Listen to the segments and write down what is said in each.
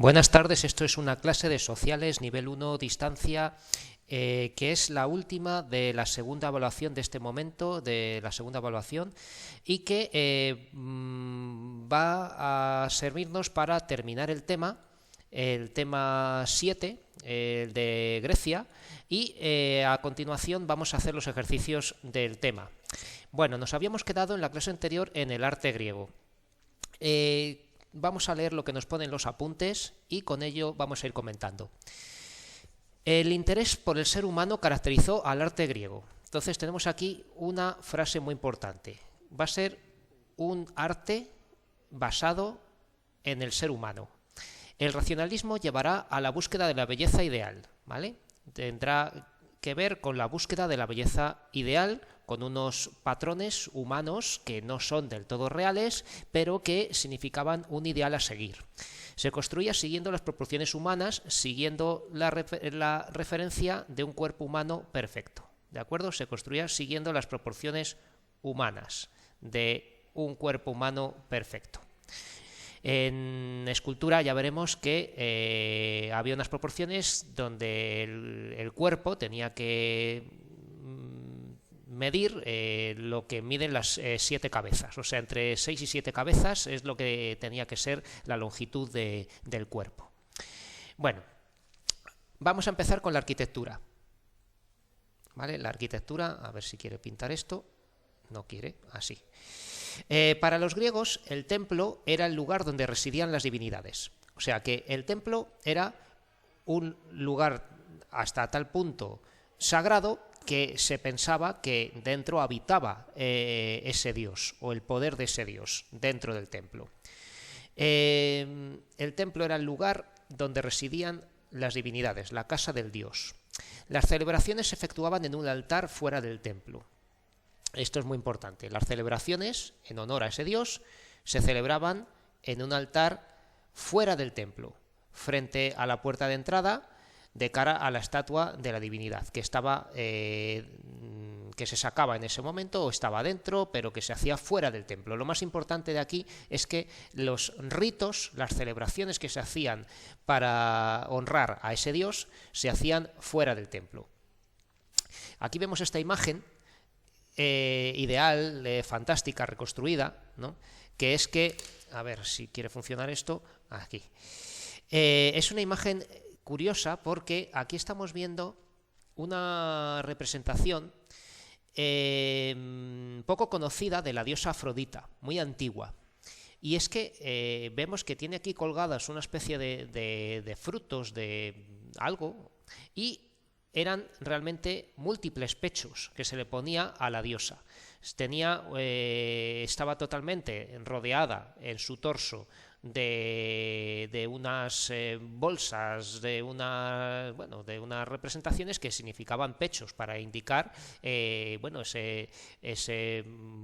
Buenas tardes, esto es una clase de sociales nivel 1 distancia, que es la última de la segunda evaluación de este momento, de la segunda evaluación, y que va a servirnos para terminar el tema 7, el de Grecia, y a continuación vamos a hacer los ejercicios del tema. Bueno, nos habíamos quedado en la clase anterior en el arte griego. Vamos a leer lo que nos ponen los apuntes y con ello vamos a ir comentando. El interés por el ser humano caracterizó al arte griego. Entonces tenemos aquí una frase muy importante. Va a ser un arte basado en el ser humano. El racionalismo llevará a la búsqueda de la belleza ideal, ¿vale? Tendrá que ver con la búsqueda de la belleza ideal, con unos patrones humanos que no son del todo reales, pero que significaban un ideal a seguir. Se construía siguiendo las proporciones humanas, siguiendo la referencia de un cuerpo humano perfecto. ¿De acuerdo? Se construía siguiendo las proporciones humanas de un cuerpo humano perfecto. En escultura ya veremos que había unas proporciones donde el cuerpo tenía que medir lo que miden las 7 cabezas, o sea, entre 6 y 7 cabezas es lo que tenía que ser la longitud del cuerpo. Bueno, vamos a empezar con la arquitectura. ¿Vale? La arquitectura, a ver si quiere pintar esto, no quiere, así. Para los griegos, el templo era el lugar donde residían las divinidades. O sea que el templo era un lugar hasta tal punto sagrado que se pensaba que dentro habitaba ese dios o el poder de ese dios dentro del templo. El templo era el lugar donde residían las divinidades, la casa del dios. Las celebraciones se efectuaban en un altar fuera del templo. Esto es muy importante. Las celebraciones en honor a ese dios se celebraban en un altar fuera del templo, frente a la puerta de entrada, de cara a la estatua de la divinidad, que estaba, que se sacaba en ese momento o estaba dentro, pero que se hacía fuera del templo. Lo más importante de aquí es que los ritos, las celebraciones que se hacían para honrar a ese dios, se hacían fuera del templo. Aquí vemos esta imagen ideal, fantástica, reconstruida, ¿no? Que es que, a ver si quiere funcionar esto, aquí. Es una imagen curiosa porque aquí estamos viendo una representación poco conocida de la diosa Afrodita, muy antigua. Y es que vemos que tiene aquí colgadas una especie de frutos, de algo, y eran realmente múltiples pechos que se le ponía a la diosa. Estaba totalmente rodeada en su torso de unas bolsas, de unas representaciones que significaban pechos para indicar ese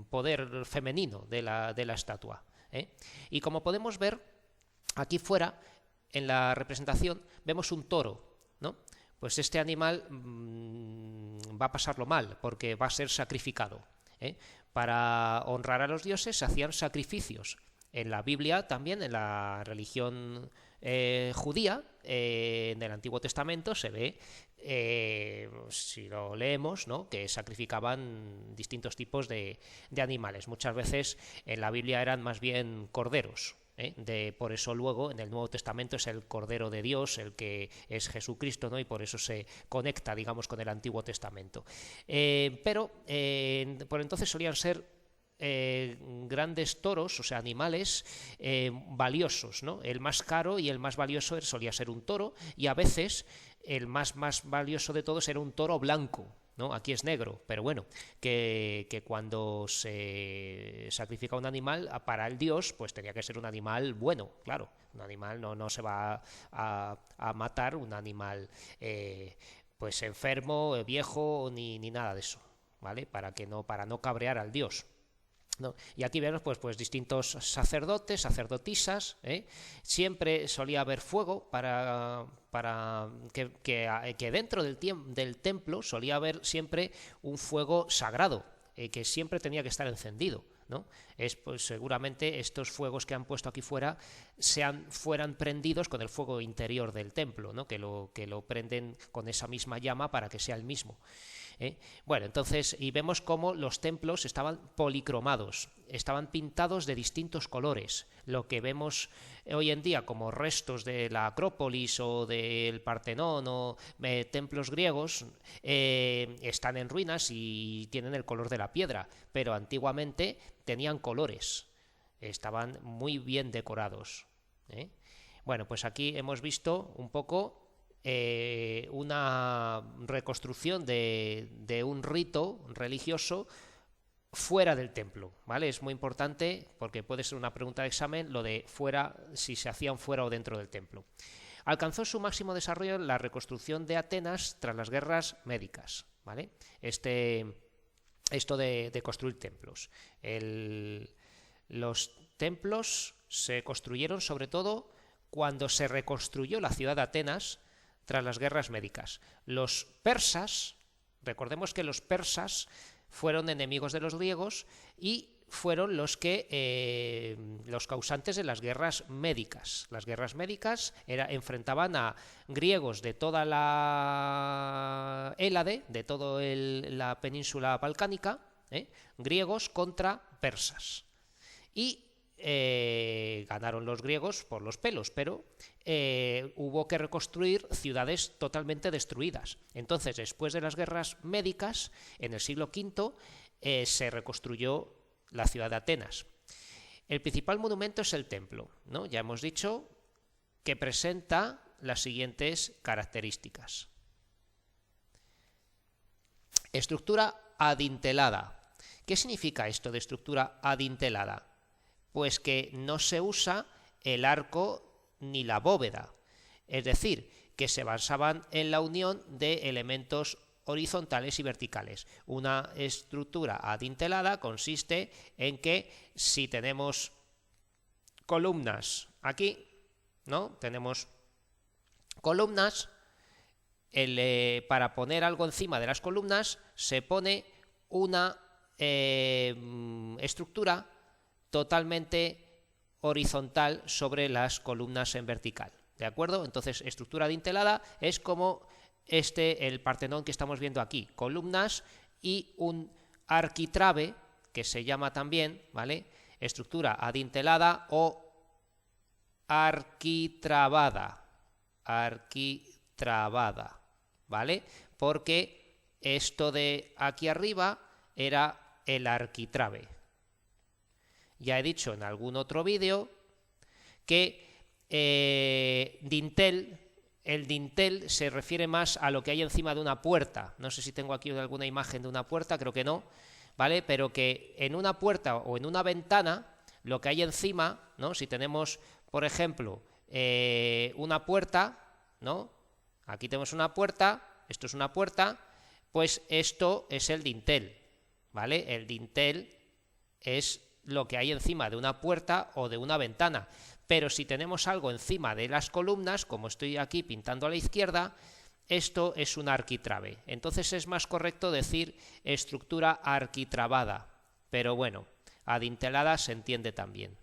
poder femenino de la estatua. Y como podemos ver, aquí fuera, en la representación, vemos un toro, ¿no? Pues este animal va a pasarlo mal porque va a ser sacrificado. Para honrar a los dioses se hacían sacrificios. En la Biblia también, en la religión judía, en el Antiguo Testamento se ve, si lo leemos, ¿no?, que sacrificaban distintos tipos de animales. Muchas veces en la Biblia eran más bien corderos. Por eso luego en el Nuevo Testamento es el Cordero de Dios, el que es Jesucristo, ¿no? Y por eso se conecta, digamos, con el Antiguo Testamento. Pero por entonces solían ser grandes toros, o sea, animales valiosos, ¿no? El más caro y el más valioso solía ser un toro, y a veces el más valioso de todos era un toro blanco, ¿no? Aquí es negro, pero bueno, que cuando se sacrifica un animal para el dios, pues tenía que ser un animal bueno, claro. Un animal no se va a matar un animal pues enfermo, viejo, ni nada de eso, ¿vale? Para no cabrear al dios, ¿no? Y aquí vemos pues distintos sacerdotes, sacerdotisas, siempre solía haber fuego para que dentro del templo solía haber siempre un fuego sagrado, que siempre tenía que estar encendido. ¿no? Pues seguramente estos fuegos que han puesto aquí fuera fueran prendidos con el fuego interior del templo, ¿no? que lo prenden con esa misma llama para que sea el mismo. Bueno, entonces, y vemos cómo los templos estaban policromados, estaban pintados de distintos colores. Lo que vemos hoy en día como restos de la Acrópolis o del Partenón o templos griegos están en ruinas y tienen el color de la piedra, pero antiguamente tenían colores, estaban muy bien decorados. Bueno, pues aquí hemos visto un poco una reconstrucción de un rito religioso fuera del templo, ¿vale? Es muy importante porque puede ser una pregunta de examen lo de fuera, si se hacían fuera o dentro del templo. Alcanzó su máximo desarrollo en la reconstrucción de Atenas tras las guerras médicas, ¿vale? Esto de construir templos. Los templos se construyeron sobre todo cuando se reconstruyó la ciudad de Atenas tras las guerras médicas. Los persas, recordemos que los persas fueron enemigos de los griegos y fueron los causantes de las guerras médicas. Las guerras médicas enfrentaban a griegos de toda la Hélade, de toda la península balcánica, griegos contra persas. Y ganaron los griegos por los pelos, pero hubo que reconstruir ciudades totalmente destruidas. Entonces, después de las guerras médicas, en el siglo V, se reconstruyó la ciudad de Atenas. El principal monumento es el templo, ¿no? Ya hemos dicho que presenta las siguientes características. Estructura adintelada. ¿Qué significa esto de estructura adintelada? Pues que no se usa el arco ni la bóveda, es decir, que se basaban en la unión de elementos horizontales y verticales. Una estructura adintelada consiste en que si tenemos columnas aquí, ¿no? Tenemos columnas, para poner algo encima de las columnas se pone una estructura totalmente horizontal sobre las columnas en vertical, ¿de acuerdo? Entonces, estructura adintelada es como el Partenón que estamos viendo aquí, columnas y un arquitrabe, que se llama también, ¿vale? Estructura adintelada o arquitrabada, ¿vale? Porque esto de aquí arriba era el arquitrabe. Ya he dicho en algún otro vídeo que el dintel se refiere más a lo que hay encima de una puerta. No sé si tengo aquí alguna imagen de una puerta, creo que no, ¿vale? Pero que en una puerta o en una ventana, lo que hay encima, ¿no? Si tenemos, por ejemplo, una puerta, ¿no? Aquí tenemos una puerta, esto es una puerta, pues esto es el dintel, ¿vale? El dintel es lo que hay encima de una puerta o de una ventana, pero si tenemos algo encima de las columnas, como estoy aquí pintando a la izquierda, esto es un arquitrabe. Entonces es más correcto decir estructura arquitrabada, pero bueno, adintelada se entiende también.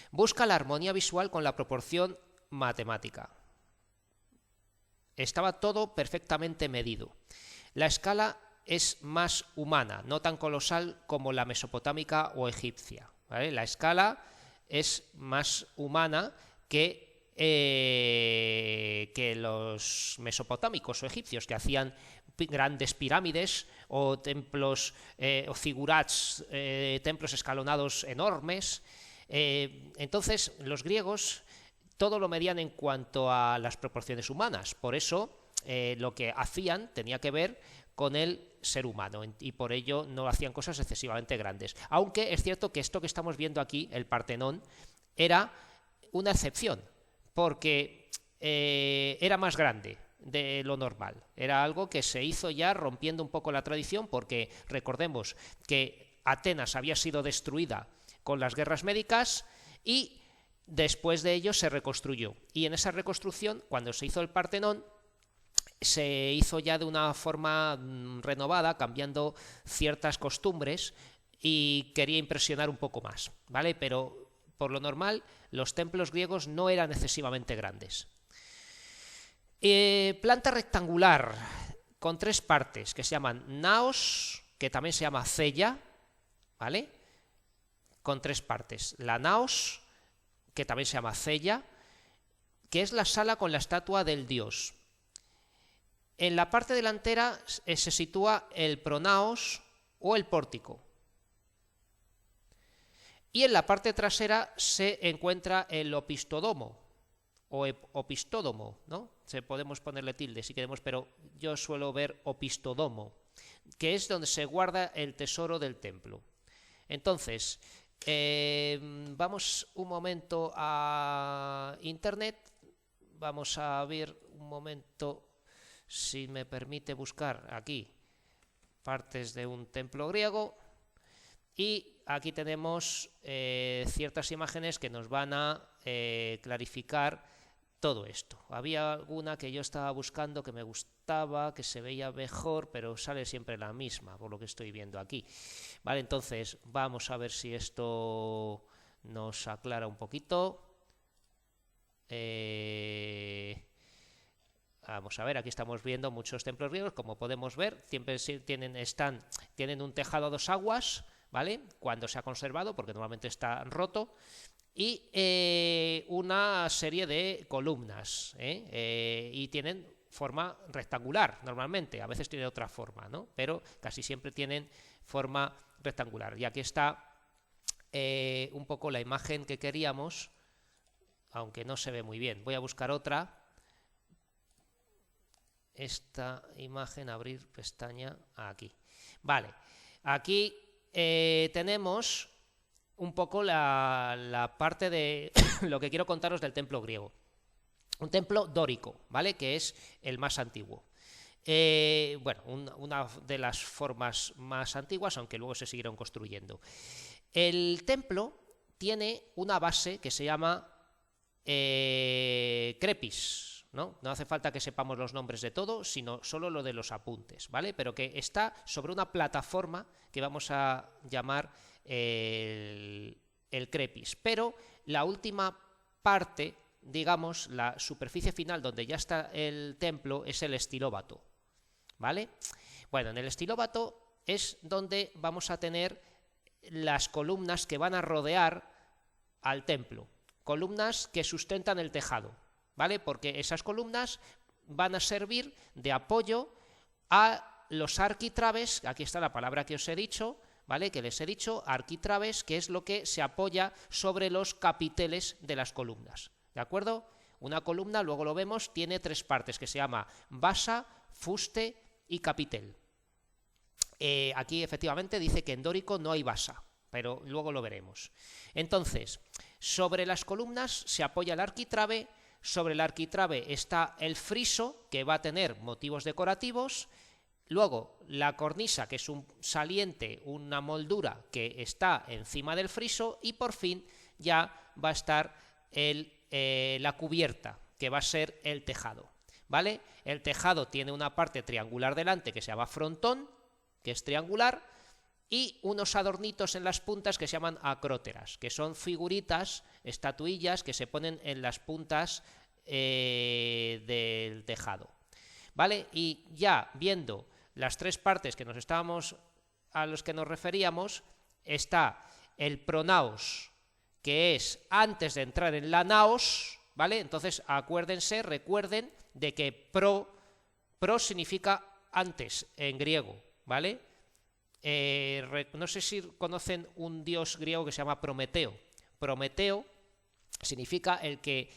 Busca la armonía visual con la proporción matemática. Estaba todo perfectamente medido. La escala es más humana, no tan colosal como la mesopotámica o egipcia, ¿vale? La escala es más humana que los mesopotámicos o egipcios, que hacían grandes pirámides o templos o figurats, templos escalonados enormes. Entonces, los griegos todo lo medían en cuanto a las proporciones humanas, por eso lo que hacían tenía que ver con el ser humano y por ello no hacían cosas excesivamente grandes. Aunque es cierto que esto que estamos viendo aquí, el Partenón, era una excepción, porque era más grande de lo normal. Era algo que se hizo ya rompiendo un poco la tradición, porque recordemos que Atenas había sido destruida con las guerras médicas y después de ello se reconstruyó. Y en esa reconstrucción, cuando se hizo el Partenón, se hizo ya de una forma renovada, cambiando ciertas costumbres y quería impresionar un poco más, ¿vale? Pero por lo normal los templos griegos no eran excesivamente grandes. Planta rectangular con 3 partes que se llaman naos, que también se llama cella, ¿vale? Con 3 partes. La naos, que también se llama cella, que es la sala con la estatua del dios. En la parte delantera se sitúa el pronaos o el pórtico. Y en la parte trasera se encuentra el opistodomo o opistódomo, ¿no? Podemos ponerle tilde si queremos, pero yo suelo ver opistodomo, que es donde se guarda el tesoro del templo. Entonces, vamos un momento a internet, vamos a ver un momento, si me permite buscar aquí, partes de un templo griego, y aquí tenemos ciertas imágenes que nos van a clarificar todo esto. Había alguna que yo estaba buscando que me gustaba, que se veía mejor, pero sale siempre la misma, por lo que estoy viendo aquí. Vale, entonces vamos a ver si esto nos aclara un poquito. Vamos a ver, aquí estamos viendo muchos templos griegos, como podemos ver, siempre tienen un tejado a 2 aguas, ¿vale? Cuando se ha conservado, porque normalmente está roto, y una serie de columnas, y tienen forma rectangular normalmente, a veces tiene otra forma, ¿no? Pero casi siempre tienen forma rectangular. Y aquí está un poco la imagen que queríamos, aunque no se ve muy bien. Voy a buscar otra. Esta imagen, abrir pestaña, aquí. Vale, aquí tenemos un poco la parte de lo que quiero contaros del templo griego. Un templo dórico, ¿vale? Que es el más antiguo. Bueno, una de las formas más antiguas, aunque luego se siguieron construyendo. El templo tiene una base que se llama crepis, ¿no? No hace falta que sepamos los nombres de todo, sino solo lo de los apuntes, ¿vale? Pero que está sobre una plataforma que vamos a llamar el crepis. Pero la última parte, digamos, la superficie final donde ya está el templo es el estilóbato, ¿vale? Bueno, en el estilóbato es donde vamos a tener las columnas que van a rodear al templo, columnas que sustentan el tejado, ¿vale? Porque esas columnas van a servir de apoyo a los arquitraves, aquí está la palabra que os he dicho, ¿vale? Que les he dicho, arquitraves, que es lo que se apoya sobre los capiteles de las columnas, ¿de acuerdo? Una columna, luego lo vemos, tiene 3 partes que se llama basa, fuste y capitel. Aquí efectivamente dice que en dórico no hay basa, pero luego lo veremos. Entonces, sobre las columnas se apoya el arquitrabe, sobre el arquitrabe está el friso, que va a tener motivos decorativos, luego la cornisa, que es un saliente, una moldura que está encima del friso, y por fin ya va a estar la cubierta, que va a ser el tejado, ¿vale? El tejado tiene una parte triangular delante que se llama frontón, que es triangular, y unos adornitos en las puntas que se llaman acróteras, que son figuritas, estatuillas que se ponen en las puntas del tejado, ¿vale? Y ya viendo las 3 partes a los que nos referíamos, está el pronaos, que es antes de entrar en la naos, ¿vale? Entonces recuerden de que pro significa antes en griego, ¿vale? No sé si conocen un dios griego que se llama Prometeo. Prometeo significa el que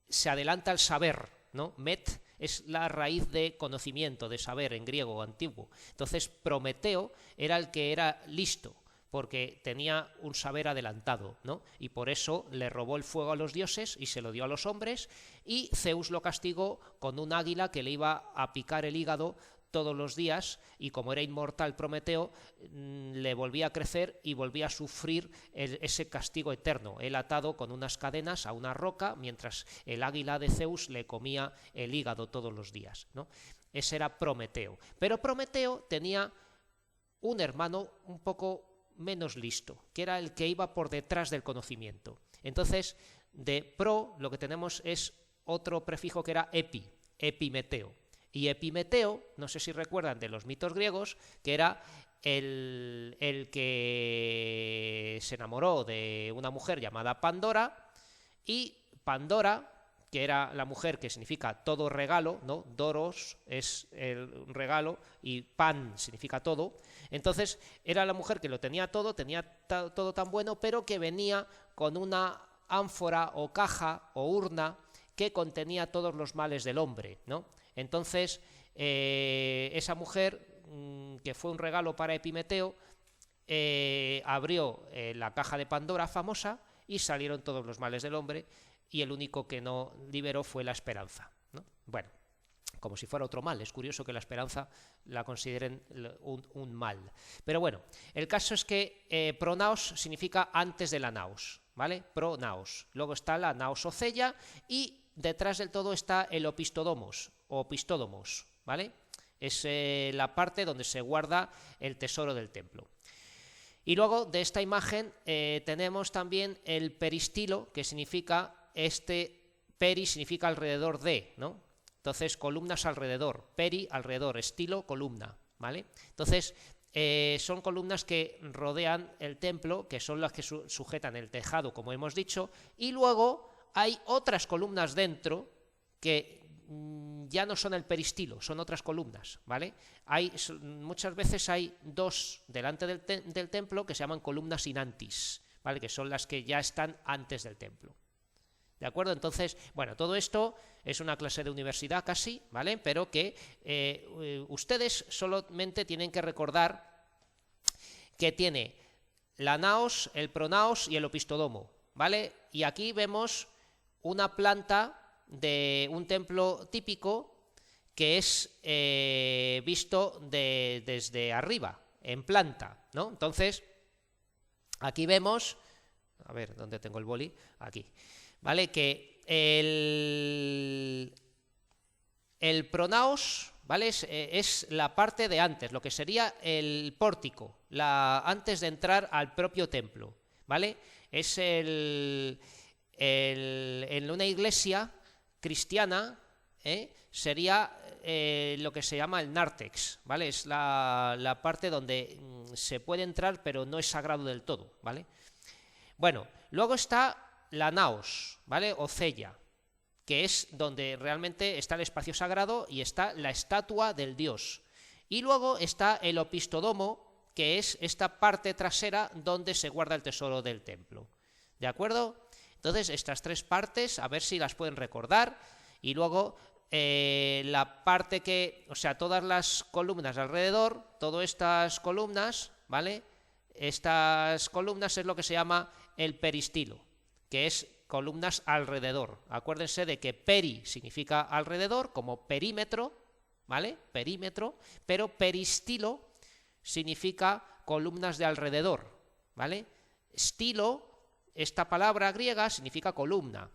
se adelanta al saber, ¿no? Met es la raíz de conocimiento, de saber en griego antiguo. Entonces Prometeo era el que era listo, porque tenía un saber adelantado, ¿no? Y por eso le robó el fuego a los dioses y se lo dio a los hombres, y Zeus lo castigó con un águila que le iba a picar el hígado todos los días, y como era inmortal Prometeo, le volvía a crecer y volvía a sufrir ese castigo eterno, él atado con unas cadenas a una roca, mientras el águila de Zeus le comía el hígado todos los días, ¿no? Ese era Prometeo. Pero Prometeo tenía un hermano un poco menos listo, que era el que iba por detrás del conocimiento. Entonces, de pro lo que tenemos es otro prefijo que era epi, epimeteo. Y Epimeteo, no sé si recuerdan de los mitos griegos, que era el que se enamoró de una mujer llamada Pandora, y Pandora, que era la mujer que significa todo regalo, ¿no? Doros es el regalo y pan significa todo. Entonces era la mujer que lo tenía todo todo tan bueno, pero que venía con una ánfora o caja o urna que contenía todos los males del hombre, ¿no? Entonces esa mujer, que fue un regalo para Epimeteo, abrió la caja de Pandora famosa y salieron todos los males del hombre, y el único que no liberó fue la esperanza, ¿no? Bueno, como si fuera otro mal. Es curioso que la esperanza la consideren un mal. Pero bueno, el caso es que pronaos significa antes de la naos, ¿vale? Pronaos. Luego está la naosocella y detrás del todo está el opistodomos o opistódomos, ¿vale? Es la parte donde se guarda el tesoro del templo. Y luego de esta imagen tenemos también el peristilo, que significa peri significa alrededor de, ¿no? Entonces, columnas alrededor, peri alrededor, estilo, columna, ¿vale? Entonces, son columnas que rodean el templo, que son las que sujetan el tejado, como hemos dicho, y luego hay otras columnas dentro que ya no son el peristilo, son otras columnas, ¿vale? Muchas veces hay dos delante del templo que se llaman columnas in antis, ¿vale? Que son las que ya están antes del templo. ¿De acuerdo? Entonces, bueno, todo esto es una clase de universidad casi, ¿vale? Pero que ustedes solamente tienen que recordar que tiene la naos, el pronaos y el opistodomo, ¿vale? Y aquí vemos una planta de un templo típico que es visto desde arriba, en planta, ¿no? Entonces, aquí vemos, a ver, ¿dónde tengo el boli? Aquí. ¿Vale? Que el pronaos, ¿vale? Es la parte de antes, lo que sería el pórtico, antes de entrar al propio templo, ¿vale? Es en una iglesia cristiana, sería lo que se llama el nártex, ¿vale? Es la parte donde se puede entrar, pero no es sagrado del todo, ¿vale? Bueno, luego está la naos, ¿vale? O cella, que es donde realmente está el espacio sagrado y está la estatua del dios. Y luego está el opistodomo, que es esta parte trasera donde se guarda el tesoro del templo. ¿De acuerdo? Entonces, estas tres partes, a ver si las pueden recordar. Y luego la parte o sea, todas las columnas alrededor, todas estas columnas, ¿vale? Estas columnas es lo que se llama el peristilo, que es columnas alrededor. Acuérdense de que peri significa alrededor, como perímetro, ¿vale? Perímetro, pero peristilo significa columnas de alrededor, ¿vale? Stilo, esta palabra griega, significa columna.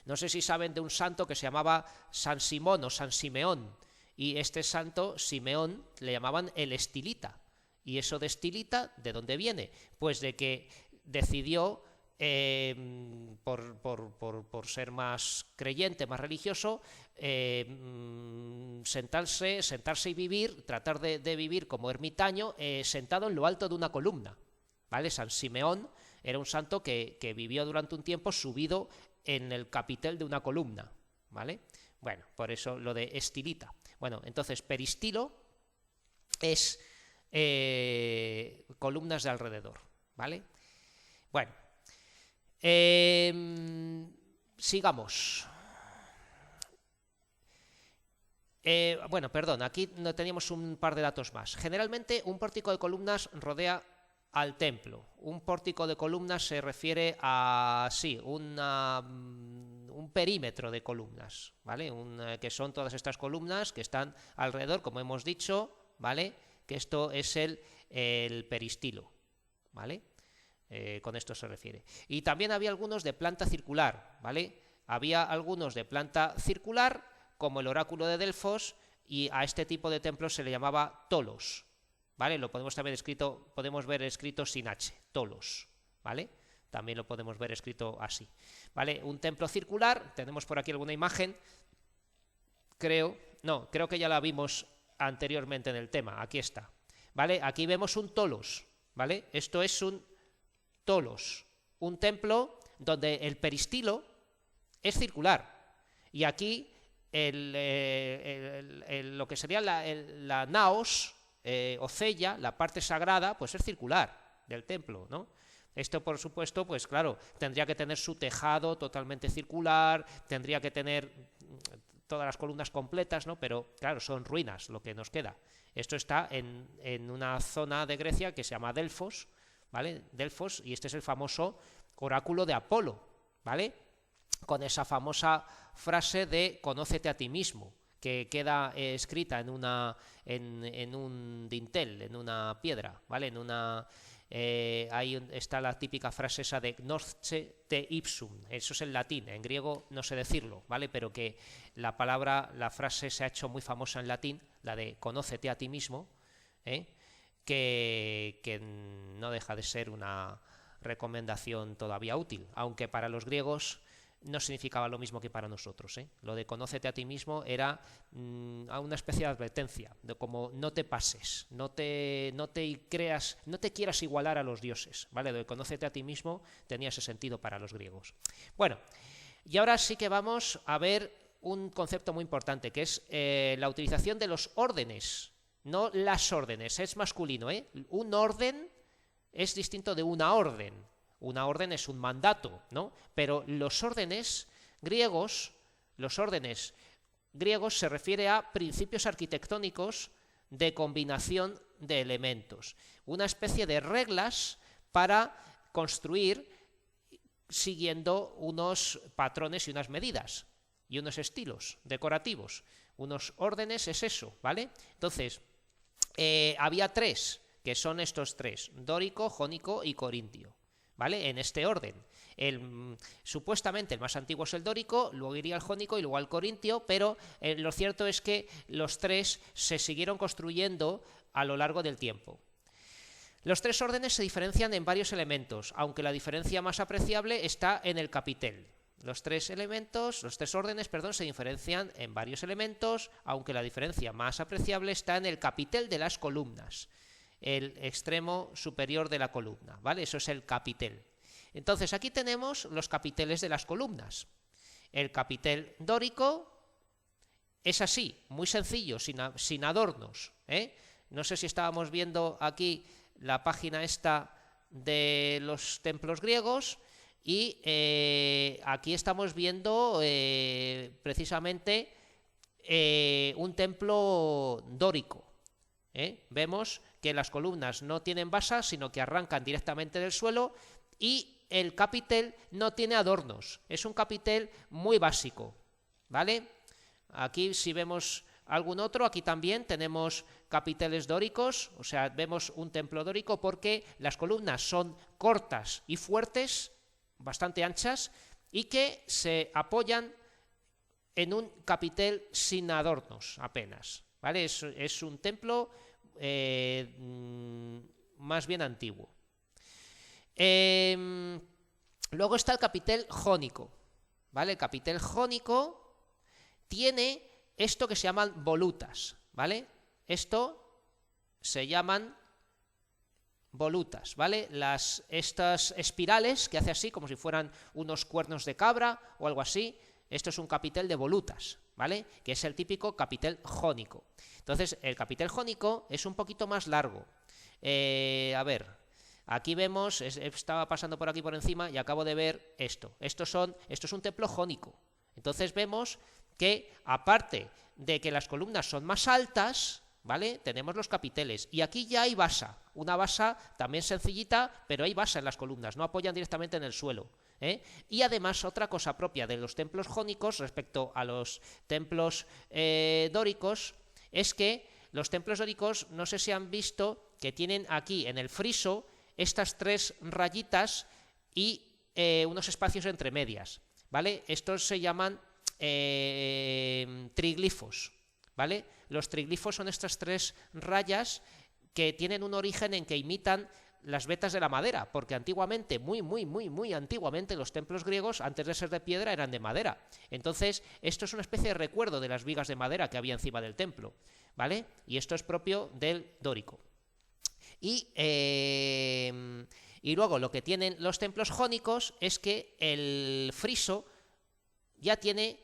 No sé si saben de un santo que se llamaba San Simón o San Simeón, y este santo, Simeón, le llamaban el estilita. ¿Y eso de estilita, de dónde viene? Pues de que decidió, por ser más creyente, más religioso, sentarse y vivir, tratar de vivir como ermitaño, sentado en lo alto de una columna, ¿vale? San Simeón era un santo que vivió durante un tiempo subido en el capitel de una columna, ¿vale? Bueno, por eso lo de estilita. Bueno, entonces peristilo es columnas de alrededor, ¿vale? Bueno, sigamos. Bueno, perdón, aquí no teníamos un par de datos más. Generalmente un pórtico de columnas rodea al templo. Un pórtico de columnas se refiere a, sí, un perímetro de columnas, ¿vale? Que son todas estas columnas que están alrededor, como hemos dicho, ¿vale? Que esto es el peristilo, ¿vale? Con esto se refiere. Y también había algunos de planta circular, ¿vale? Había algunos de planta circular, como el oráculo de Delfos, y a este tipo de templos se le llamaba tolos, ¿vale? Lo podemos también ver escrito sin H, tolos, ¿vale? También lo podemos ver escrito así, ¿vale? Un templo circular, tenemos por aquí alguna imagen, creo que ya la vimos anteriormente en el tema, aquí está, ¿vale? Aquí vemos un tolos, ¿vale? Esto es un tolos, un templo donde el peristilo es circular, y aquí lo que sería la naos, o cella, la parte sagrada, pues es circular del templo, ¿no? Esto, por supuesto, pues claro, tendría que tener su tejado totalmente circular, tendría que tener todas las columnas completas, ¿no? Pero claro, son ruinas lo que nos queda. Esto está en una zona de Grecia que se llama Delfos, ¿vale? Delfos, y este es el famoso oráculo de Apolo, ¿vale? Con esa famosa frase de conócete a ti mismo, que queda escrita en un dintel, en una piedra, ¿vale? Ahí está la típica frase esa de gnosce te ipsum, eso es en latín, en griego no sé decirlo, ¿vale? Pero que la frase se ha hecho muy famosa en latín, la de conócete a ti mismo, que no deja de ser una recomendación todavía útil, aunque para los griegos no significaba lo mismo que para nosotros, ¿eh? Lo de conócete a ti mismo era una especie de advertencia, de como no te pases, no te quieras igualar a los dioses, ¿vale? Lo de conócete a ti mismo tenía ese sentido para los griegos. Bueno, y ahora sí que vamos a ver un concepto muy importante, que es la utilización de los órdenes, no las órdenes, es masculino, ¿eh? Un orden es distinto de una orden. Una orden es un mandato, ¿no? Pero los órdenes griegos se refiere a principios arquitectónicos de combinación de elementos, una especie de reglas para construir siguiendo unos patrones y unas medidas y unos estilos decorativos. Unos órdenes es eso, ¿vale? Entonces, había tres, que son estos tres: dórico, jónico y corintio, ¿vale? En este orden. Supuestamente el más antiguo es el dórico, luego iría el jónico y luego al corintio, pero lo cierto es que los tres se siguieron construyendo a lo largo del tiempo. Los tres órdenes se diferencian en varios elementos, aunque la diferencia más apreciable está en el capitel. Los tres órdenes, se diferencian en varios elementos, aunque la diferencia más apreciable está en el capitel de las columnas, el extremo superior de la columna, ¿vale? Eso es el capitel. Entonces aquí tenemos los capiteles de las columnas. El capitel dórico es así, muy sencillo, sin adornos, ¿eh? No sé si estábamos viendo aquí la página esta de los templos griegos, y aquí estamos viendo precisamente un templo dórico. Vemos que las columnas no tienen basas, sino que arrancan directamente del suelo, y el capitel no tiene adornos, es un capitel muy básico, ¿vale? Aquí si vemos algún otro, aquí también tenemos capiteles dóricos, o sea, vemos un templo dórico porque las columnas son cortas y fuertes, bastante anchas, y que se apoyan en un capitel sin adornos apenas, ¿vale? Es un templo más bien antiguo. Luego está el capitel jónico, ¿vale? El capitel jónico tiene esto que se llaman volutas, ¿vale? Esto se llaman volutas, ¿vale? Estas espirales que hace así, como si fueran unos cuernos de cabra o algo así, esto es un capitel de volutas, ¿vale? Que es el típico capitel jónico. Entonces, el capitel jónico es un poquito más largo. A ver, aquí vemos, estaba pasando por aquí por encima y acabo de ver esto. Esto es un templo jónico. Entonces vemos que, aparte de que las columnas son más altas, ¿vale? Tenemos los capiteles, y aquí ya hay basa, una basa también sencillita, pero hay basa en las columnas, no apoyan directamente en el suelo, ¿eh? Y además, otra cosa propia de los templos jónicos respecto a los templos dóricos es que los templos dóricos, no sé si han visto que tienen aquí en el friso estas tres rayitas y unos espacios entre medias, ¿vale? Estos se llaman triglifos, ¿vale? Los triglifos son estas tres rayas que tienen un origen en que imitan las vetas de la madera, porque antiguamente, muy antiguamente, los templos griegos, antes de ser de piedra, eran de madera. Entonces, esto es una especie de recuerdo de las vigas de madera que había encima del templo, ¿vale? Y esto es propio del dórico. Y luego lo que tienen los templos jónicos es que el friso ya tiene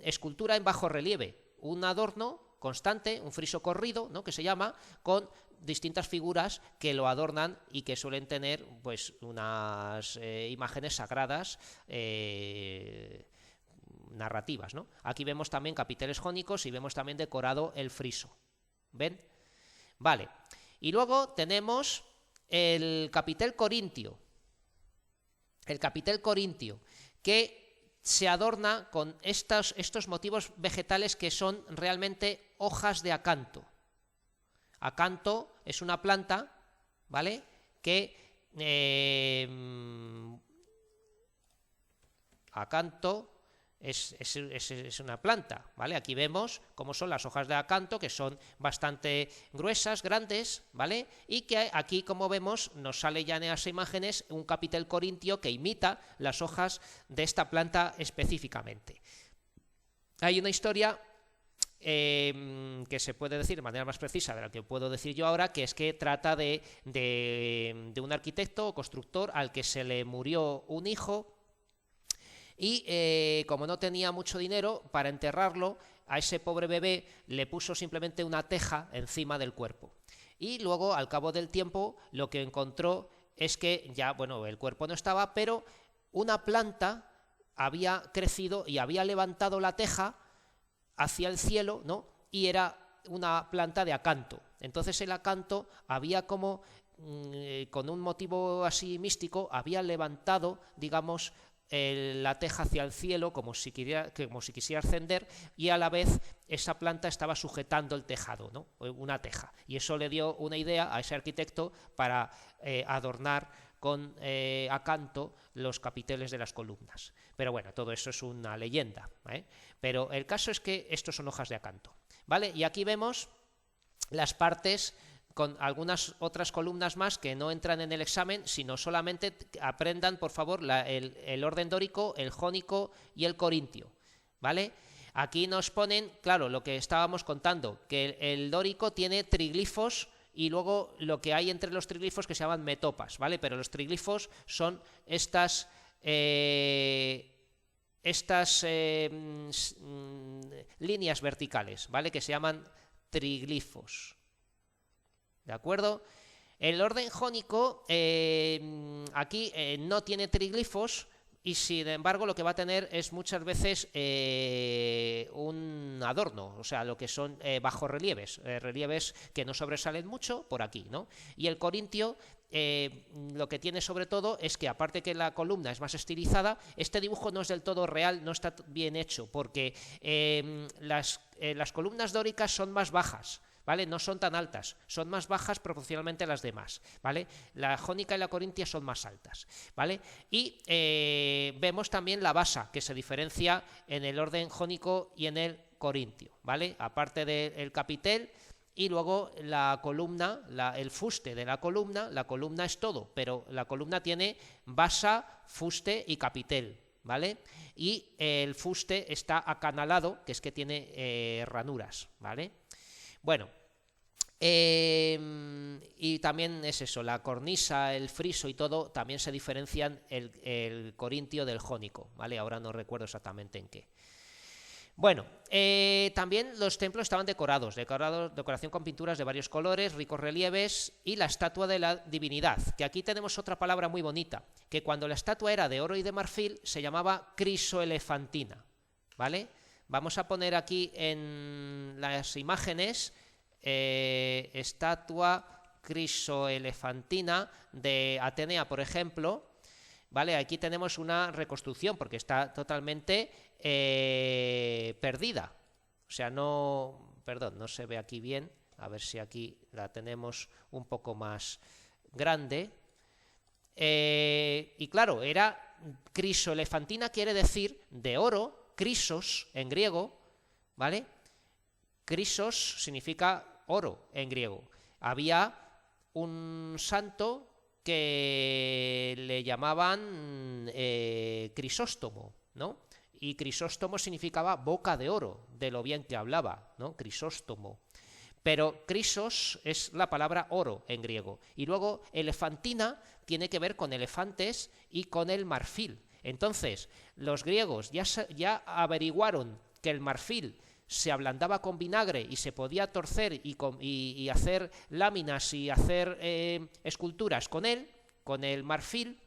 escultura en bajo relieve, un adorno constante, un friso corrido, ¿no?, que se llama, con distintas figuras que lo adornan y que suelen tener pues unas imágenes sagradas narrativas, ¿no? Aquí vemos también capiteles jónicos y vemos también decorado el friso. ¿Ven? Vale. Y luego tenemos el capitel corintio. El capitel corintio, que se adorna con estos motivos vegetales que son realmente hojas de acanto. Acanto es una planta, ¿vale?, que acanto es una planta, ¿vale? Aquí vemos cómo son las hojas de acanto, que son bastante gruesas, grandes, ¿vale? Y que aquí, como vemos, nos sale ya en las imágenes un capitel corintio que imita las hojas de esta planta específicamente. Hay una historia que se puede decir de manera más precisa de la que puedo decir yo ahora, que es que trata de un arquitecto o constructor al que se le murió un hijo y como no tenía mucho dinero para enterrarlo, a ese pobre bebé le puso simplemente una teja encima del cuerpo. Y luego, al cabo del tiempo, lo que encontró es que ya, bueno, el cuerpo no estaba, pero una planta había crecido y había levantado la teja hacia el cielo, ¿no?, y era una planta de acanto. Entonces el acanto había como, con un motivo así místico, había levantado, digamos, la teja hacia el cielo como si quisiera ascender, y a la vez esa planta estaba sujetando el tejado, ¿no?, una teja. Y eso le dio una idea a ese arquitecto para adornar con acanto los capiteles de las columnas. Pero bueno, todo eso es una leyenda, ¿eh? Pero el caso es que estos son hojas de acanto, ¿vale? Y aquí vemos las partes con algunas otras columnas más que no entran en el examen, sino solamente aprendan, por favor, el orden dórico, el jónico y el corintio, ¿vale? Aquí nos ponen, claro, lo que estábamos contando, que el dórico tiene triglifos y luego lo que hay entre los triglifos que se llaman metopas, ¿vale? Pero los triglifos son estas líneas verticales, ¿vale?, que se llaman triglifos. ¿De acuerdo? El orden jónico aquí no tiene triglifos y, sin embargo, lo que va a tener es muchas veces un adorno, o sea, lo que son bajorrelieves, relieves que no sobresalen mucho por aquí, ¿no? Y el corintio lo que tiene sobre todo es que, aparte que la columna es más estilizada, este dibujo no es del todo real, no está bien hecho, porque las columnas dóricas son más bajas, ¿vale? No son tan altas, son más bajas proporcionalmente a las demás, ¿vale? La jónica y la corintia son más altas, ¿vale? Y vemos también la basa, que se diferencia en el orden jónico y en el corintio, ¿vale? Aparte del capitel y luego la columna, el fuste de la columna es todo, pero la columna tiene basa, fuste y capitel, ¿vale? Y el fuste está acanalado, que es que tiene ranuras, ¿vale? Bueno, y también es eso, la cornisa, el friso y todo, también se diferencian el corintio del jónico, ¿vale? Ahora no recuerdo exactamente en qué. Bueno, también los templos estaban decoración con pinturas de varios colores, ricos relieves y la estatua de la divinidad, que aquí tenemos otra palabra muy bonita, que cuando la estatua era de oro y de marfil se llamaba crisoelefantina, ¿vale? Vamos a poner aquí en las imágenes estatua crisoelefantina de Atenea, por ejemplo, ¿vale? Aquí tenemos una reconstrucción porque está totalmente perdida, o sea, no se ve aquí bien, a ver si aquí la tenemos un poco más grande, y claro, era crisoelefantina, quiere decir de oro, crisos en griego, ¿vale? Crisos significa oro en griego. Había un santo que le llamaban Crisóstomo, ¿no? Y Crisóstomo significaba boca de oro, de lo bien que hablaba, ¿no? Crisóstomo. Pero crisos es la palabra oro en griego. Y luego elefantina tiene que ver con elefantes y con el marfil. Entonces, los griegos ya averiguaron que el marfil se ablandaba con vinagre y se podía torcer y hacer láminas y hacer esculturas con él, con el marfil,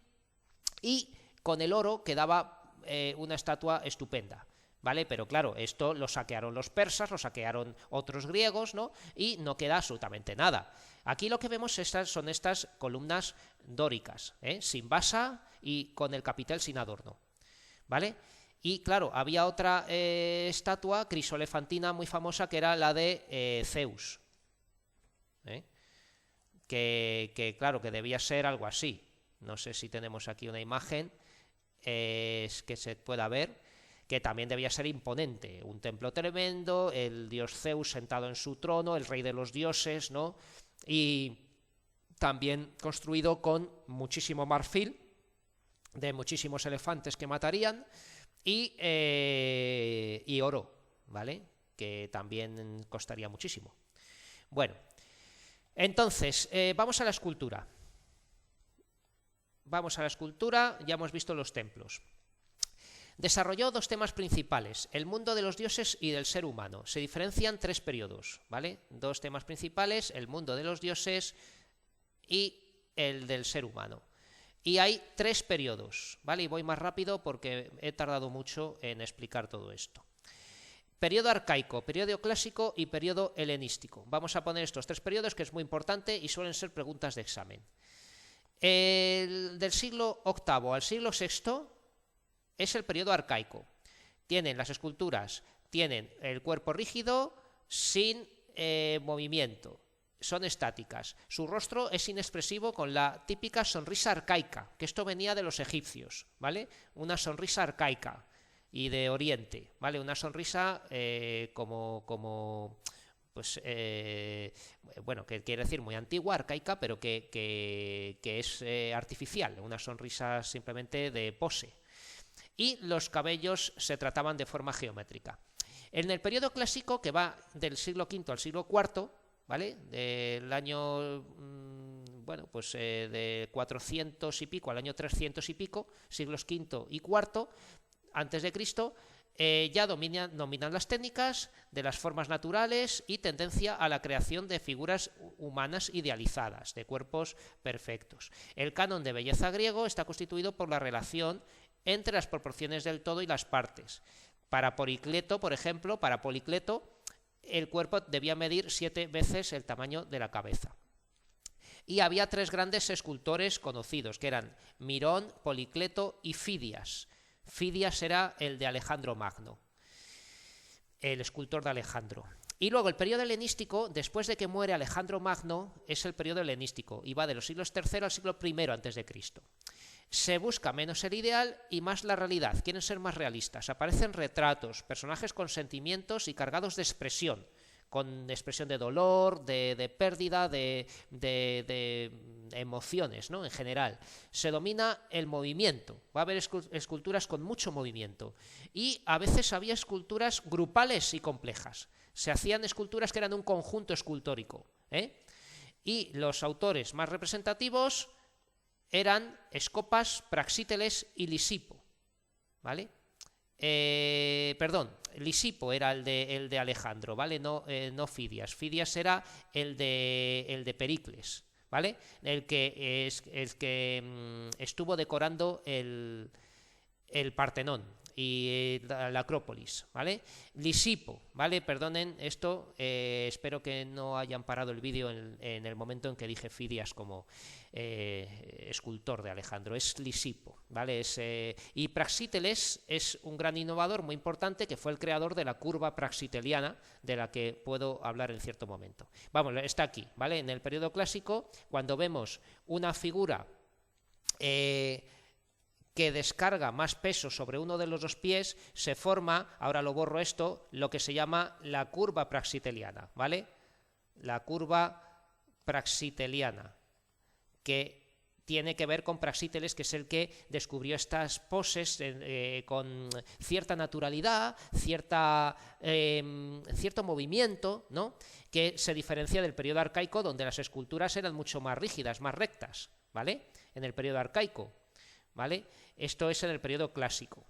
y con el oro quedaba una estatua estupenda. ¿Vale? Pero claro, esto lo saquearon los persas, lo saquearon otros griegos, ¿no? Y no queda absolutamente nada. Aquí lo que vemos son estas columnas dóricas, sin basa y con el capitel sin adorno, ¿vale? Y claro, había otra estatua crisoelefantina muy famosa que era la de Zeus, que claro, que debía ser algo así. No sé si tenemos aquí una imagen que se pueda ver, que también debía ser imponente, un templo tremendo, el dios Zeus sentado en su trono, el rey de los dioses, ¿no? Y también construido con muchísimo marfil, de muchísimos elefantes que matarían, y oro, ¿vale? Que también costaría muchísimo. Bueno, entonces, vamos a la escultura. Vamos a la escultura, ya hemos visto los templos. Desarrolló dos temas principales, el mundo de los dioses y del ser humano. Se diferencian tres periodos, ¿vale? Dos temas principales, el mundo de los dioses y el del ser humano. Y hay tres periodos, ¿vale? Y voy más rápido porque he tardado mucho en explicar todo esto. Periodo arcaico, periodo clásico y periodo helenístico. Vamos a poner estos tres periodos, que es muy importante y suelen ser preguntas de examen. Del siglo VIII al siglo VI es el periodo arcaico. Las esculturas tienen el cuerpo rígido, sin movimiento, son estáticas. Su rostro es inexpresivo, con la típica sonrisa arcaica, que esto venía de los egipcios, ¿vale? Una sonrisa arcaica y de Oriente, ¿vale? Una sonrisa bueno, que quiere decir muy antigua, arcaica, pero que es artificial, una sonrisa simplemente de pose. Y los cabellos se trataban de forma geométrica. En el periodo clásico, que va del siglo V al siglo IV, ¿vale? Del año, de 400 y pico al año 300 y pico, siglos V y IV, antes de Cristo, ya dominan las técnicas de las formas naturales y tendencia a la creación de figuras humanas idealizadas, de cuerpos perfectos. El canon de belleza griego está constituido por la relación entre las proporciones del todo y las partes. Para Policleto, por ejemplo, el cuerpo debía medir 7 veces el tamaño de la cabeza. Y había tres grandes escultores conocidos, que eran Mirón, Policleto y Fidias. Fidias era el de Alejandro Magno, el escultor de Alejandro. Y luego el periodo helenístico, después de que muere Alejandro Magno, es el periodo helenístico y va de los siglos III al siglo I antes de Cristo. Se busca menos el ideal y más la realidad. Quieren ser más realistas. Aparecen retratos, personajes con sentimientos y cargados de expresión, con expresión de dolor, de pérdida, de emociones, ¿no? En general. Se domina el movimiento. Va a haber esculturas con mucho movimiento. Y a veces había esculturas grupales y complejas. Se hacían esculturas que eran un conjunto escultórico, Y los autores más representativos eran Escopas, Praxíteles y Lisipo, ¿vale? Lisipo era el de Alejandro, ¿vale? No Fidias. Fidias era el de Pericles, ¿vale? El que estuvo decorando el Partenón y la Acrópolis, ¿vale? Lisipo, ¿vale? Perdonen esto, espero que no hayan parado el vídeo en el momento en que dije Fidias como escultor de Alejandro. Es Lisipo, ¿vale? Y Praxíteles es un gran innovador muy importante, que fue el creador de la curva praxiteliana, de la que puedo hablar en cierto momento. Vamos, está aquí, ¿vale? En el periodo clásico, cuando vemos una figura que descarga más peso sobre uno de los dos pies, se forma, ahora lo borro esto, lo que se llama la curva praxiteliana, ¿vale? la curva praxiteliana, que tiene que ver con Praxíteles, que es el que descubrió estas poses con cierta naturalidad, cierto movimiento, ¿no?, que se diferencia del periodo arcaico, donde las esculturas eran mucho más rígidas, más rectas, ¿vale?, en el periodo arcaico, ¿vale? Esto es en el periodo clásico.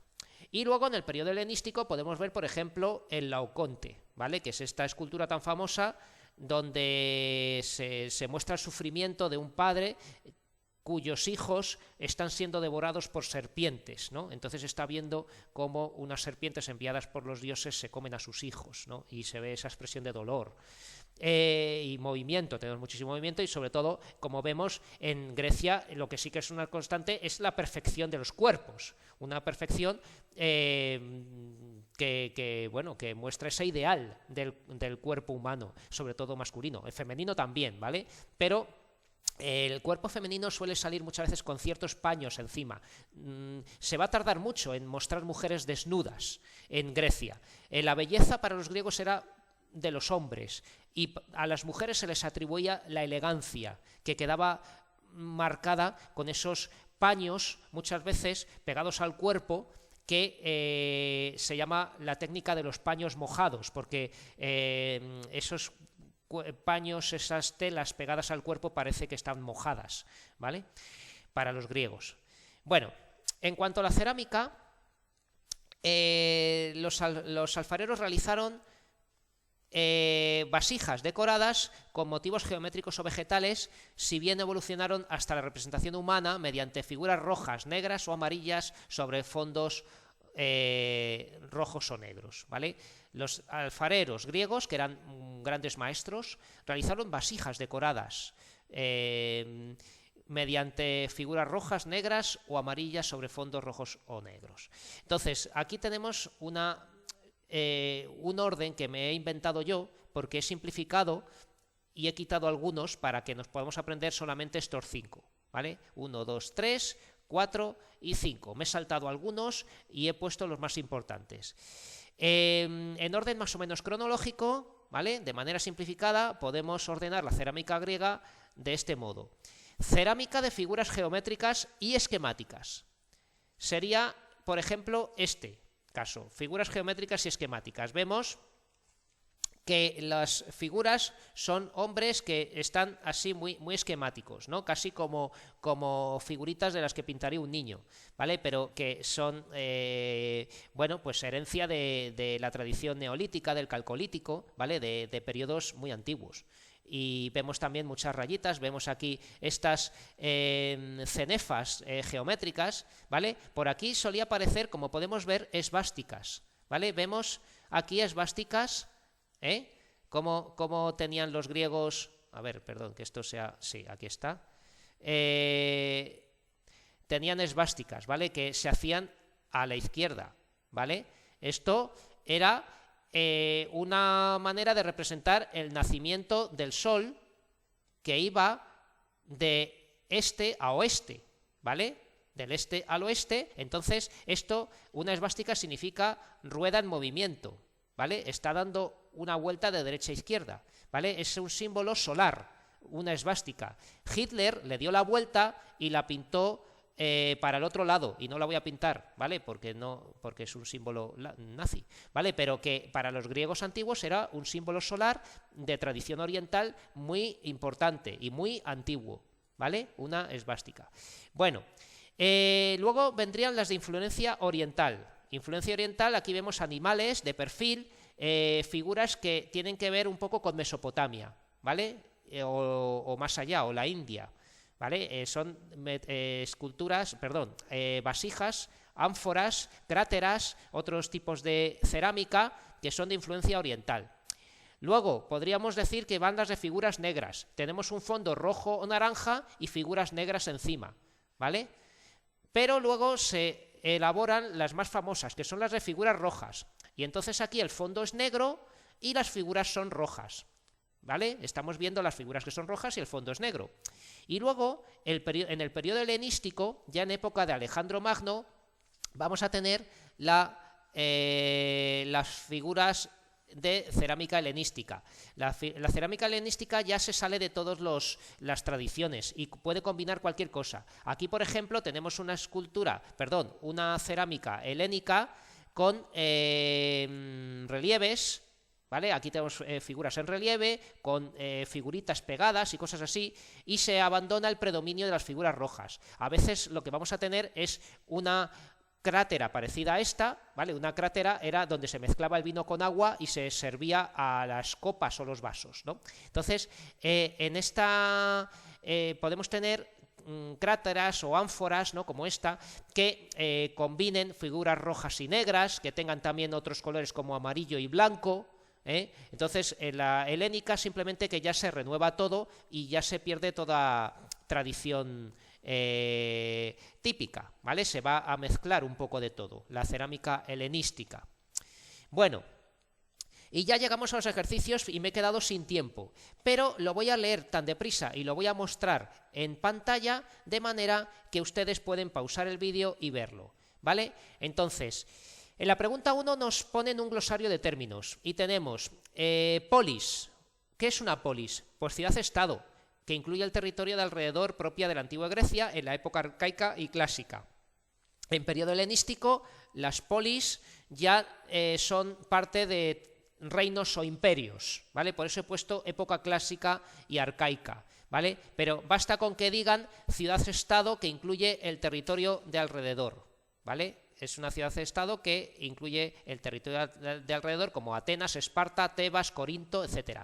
Y luego en el periodo helenístico podemos ver, por ejemplo, el Laoconte, ¿vale?, que es esta escultura tan famosa donde se muestra el sufrimiento de un padre cuyos hijos están siendo devorados por serpientes, ¿no? Entonces está viendo cómo unas serpientes enviadas por los dioses se comen a sus hijos, ¿no? Y se ve esa expresión de dolor. Y movimiento, tenemos muchísimo movimiento, y sobre todo, como vemos en Grecia, lo que sí que es una constante es la perfección de los cuerpos, una perfección que muestra ese ideal del cuerpo humano, sobre todo masculino, el femenino también, ¿vale? Pero el cuerpo femenino suele salir muchas veces con ciertos paños encima. Se va a tardar mucho en mostrar mujeres desnudas en Grecia. La belleza para los griegos era de los hombres, y a las mujeres se les atribuía la elegancia, que quedaba marcada con esos paños, muchas veces pegados al cuerpo, que se llama la técnica de los paños mojados, porque esos paños, esas telas pegadas al cuerpo parece que están mojadas, ¿vale?, para los griegos. Bueno, en cuanto a la cerámica, los alfareros realizaron vasijas decoradas con motivos geométricos o vegetales, si bien evolucionaron hasta la representación humana mediante figuras rojas, negras o amarillas sobre fondos rojos o negros, ¿vale? Los alfareros griegos, que eran grandes maestros, realizaron vasijas decoradas mediante figuras rojas, negras o amarillas sobre fondos rojos o negros. Entonces, aquí tenemos un orden que me he inventado yo, porque he simplificado y he quitado algunos para que nos podamos aprender solamente estos 5, ¿vale? 1, 2, 3, 4 y 5. Me he saltado algunos y he puesto los más importantes. En orden más o menos cronológico, ¿vale?, de manera simplificada, podemos ordenar la cerámica griega de este modo. Cerámica de figuras geométricas y esquemáticas. Sería, por ejemplo, este caso, figuras geométricas y esquemáticas. Vemos que las figuras son hombres que están así muy esquemáticos, ¿no?, casi como figuritas de las que pintaría un niño, ¿vale?, pero que son bueno, pues herencia de la tradición neolítica, del calcolítico, ¿vale?, de periodos muy antiguos. Y vemos también muchas rayitas, vemos aquí estas cenefas geométricas, ¿vale? Por aquí solía aparecer, como podemos ver, esvásticas, ¿vale? Vemos aquí esvásticas, ¿Cómo tenían los griegos? A ver, perdón, que esto sea... Sí, aquí está. Tenían esvásticas, ¿vale?, que se hacían a la izquierda, ¿vale? Esto era una manera de representar el nacimiento del sol, que iba de este a oeste, ¿vale?, del este al oeste. Entonces, una esvástica significa rueda en movimiento, ¿vale? Está dando una vuelta de derecha a izquierda, ¿vale? Es un símbolo solar, una esvástica. Hitler le dio la vuelta y la pintó para el otro lado, y no la voy a pintar, ¿vale?, porque es un símbolo nazi, ¿vale?, pero que para los griegos antiguos era un símbolo solar de tradición oriental muy importante y muy antiguo, ¿vale?, una esvástica. Bueno, luego vendrían las de influencia oriental. Influencia oriental, aquí vemos animales de perfil, figuras que tienen que ver un poco con Mesopotamia, ¿vale?, o más allá, o la India, ¿vale? Son vasijas, ánforas, cráteras, otros tipos de cerámica que son de influencia oriental. Luego, podríamos decir que bandas de figuras negras. Tenemos un fondo rojo o naranja y figuras negras encima, ¿vale? Pero luego se elaboran las más famosas, que son las de figuras rojas. Y entonces aquí el fondo es negro y las figuras son rojas, ¿vale? Estamos viendo las figuras que son rojas y el fondo es negro. Y luego, en el periodo helenístico, ya en época de Alejandro Magno, vamos a tener las figuras de cerámica helenística. La cerámica helenística ya se sale de todas las tradiciones y puede combinar cualquier cosa. Aquí, por ejemplo, tenemos una una cerámica helénica con relieves, ¿vale? Aquí tenemos figuras en relieve, con figuritas pegadas y cosas así, y se abandona el predominio de las figuras rojas. A veces lo que vamos a tener es una crátera parecida a esta, ¿vale? Una crátera era donde se mezclaba el vino con agua y se servía a las copas o los vasos, ¿no? Entonces, en esta podemos tener cráteras o ánforas, ¿no? Como esta, que combinen figuras rojas y negras, que tengan también otros colores como amarillo y blanco. Entonces, en la helénica simplemente que ya se renueva todo y ya se pierde toda tradición típica, ¿vale? Se va a mezclar un poco de todo, la cerámica helenística. Bueno, y ya llegamos a los ejercicios y me he quedado sin tiempo, pero lo voy a leer tan deprisa y lo voy a mostrar en pantalla de manera que ustedes pueden pausar el vídeo y verlo, ¿vale? Entonces, en la pregunta 1 nos ponen un glosario de términos y tenemos polis. ¿Qué es una polis? Pues ciudad-estado, que incluye el territorio de alrededor propia de la antigua Grecia en la época arcaica y clásica. En periodo helenístico, las polis ya son parte de reinos o imperios, ¿vale? Por eso he puesto época clásica y arcaica, ¿vale? Pero basta con que digan ciudad-estado que incluye el territorio de alrededor, ¿vale? Es una ciudad-estado que incluye el territorio de alrededor como Atenas, Esparta, Tebas, Corinto, etc.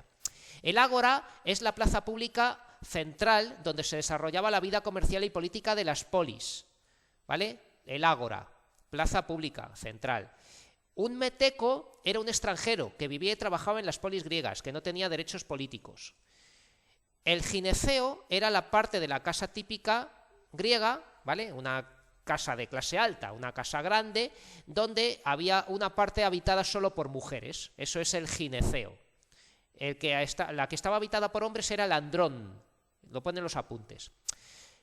El ágora es la plaza pública central donde se desarrollaba la vida comercial y política de las polis, ¿vale? El ágora, plaza pública central. Un meteco era un extranjero que vivía y trabajaba en las polis griegas, que no tenía derechos políticos. El gineceo era la parte de la casa típica griega, ¿vale? Una casa de clase alta, una casa grande, donde había una parte habitada solo por mujeres. Eso es el gineceo. La que estaba habitada por hombres era el andrón. Lo ponen los apuntes.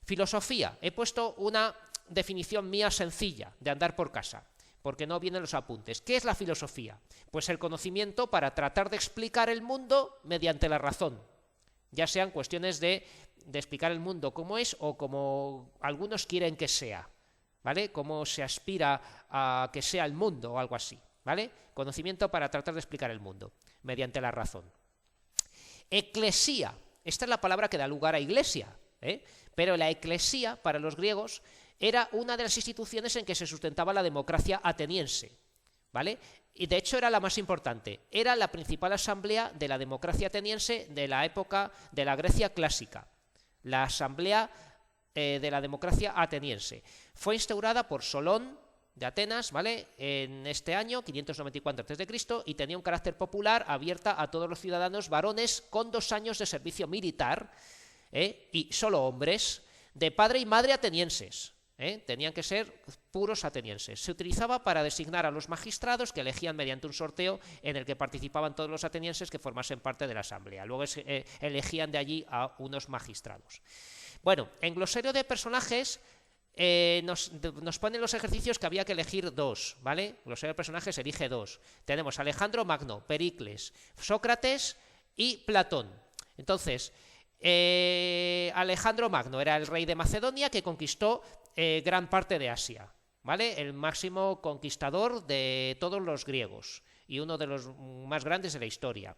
Filosofía. He puesto una definición mía sencilla de andar por casa, porque no vienen los apuntes. ¿Qué es la filosofía? Pues el conocimiento para tratar de explicar el mundo mediante la razón, ya sean cuestiones de explicar el mundo como es o como algunos quieren que sea, ¿vale? Cómo se aspira a que sea el mundo o algo así, ¿vale? Conocimiento para tratar de explicar el mundo mediante la razón. Eclesía. Esta es la palabra que da lugar a iglesia, pero la eclesía para los griegos era una de las instituciones en que se sustentaba la democracia ateniense, ¿vale? Y de hecho era la más importante, era la principal asamblea de la democracia ateniense de la época de la Grecia clásica, la asamblea de la democracia ateniense. Fue instaurada por Solón de Atenas, ¿vale? En este año, 594 a.C., y tenía un carácter popular, abierta a todos los ciudadanos varones con 2 años de servicio militar, y solo hombres, de padre y madre atenienses. Tenían que ser puros atenienses. Se utilizaba para designar a los magistrados que elegían mediante un sorteo en el que participaban todos los atenienses que formasen parte de la asamblea. Luego elegían de allí a unos magistrados. Bueno, en glosario de personajes nos ponen los ejercicios que había que elegir 2, ¿vale? Glosario de personajes elige 2. Tenemos Alejandro Magno, Pericles, Sócrates y Platón. Entonces, Alejandro Magno era el rey de Macedonia que conquistó gran parte de Asia, ¿vale? El máximo conquistador de todos los griegos y uno de los más grandes de la historia.